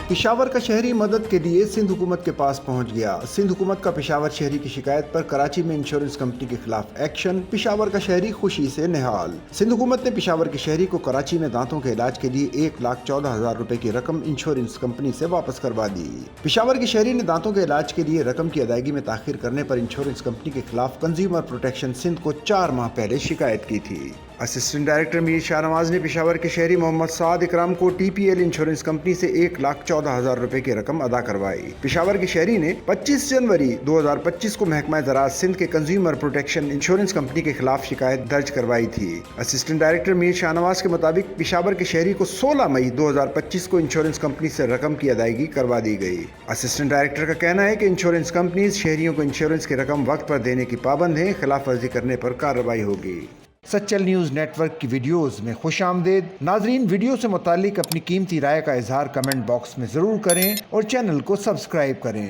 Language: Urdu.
پشاور کا شہری مدد کے لیے سندھ حکومت کے پاس پہنچ گیا۔ سندھ حکومت کا پشاور شہری کی شکایت پر کراچی میں انشورنس کمپنی کے خلاف ایکشن، پشاور کا شہری خوشی سے نہال۔ سندھ حکومت نے پشاور کے شہری کو کراچی میں دانتوں کے علاج کے لیے 1,14,000 روپے کی رقم انشورنس کمپنی سے واپس کروا دی۔ پشاور کے شہری نے دانتوں کے علاج کے لیے رقم کی ادائیگی میں تاخیر کرنے پر انشورنس کمپنی کے خلاف کنزیومر پروٹیکشن سندھ کو 4 ماہ پہلے شکایت کی تھی۔ اسسٹنٹ ڈائریکٹر میر شاہ نواز نے پشاور کے شہری محمد سعد اکرام کو T P L insurance company سے 1,14,000 روپے کی رقم ادا کروائی۔ پشاور کے شہری نے 25 جنوری 2025 کو محکمہ زراعت سندھ کے کنزیومر پروٹیکشن انشورنس کمپنی کے خلاف شکایت درج کروائی تھی۔ اسسٹنٹ ڈائریکٹر میر شاہ نواز کے مطابق پشاور کے شہری کو 16 مئی 2025 کو انشورنس کمپنی سے رقم کی ادائیگی کروا دی گئی۔ اسسٹنٹ ڈائریکٹر کا کہنا ہے کہ انشورنس کمپنیز شہریوں کو انشورنس کی رقم وقت پر دینے کی پابند ہیں، خلاف ورزی کرنے پر کارروائی ہوگی۔ سچل نیوز نیٹ ورک کی ویڈیوز میں خوش آمدید۔ ناظرین، ویڈیو سے متعلق اپنی قیمتی رائے کا اظہار کمنٹ باکس میں ضرور کریں اور چینل کو سبسکرائب کریں۔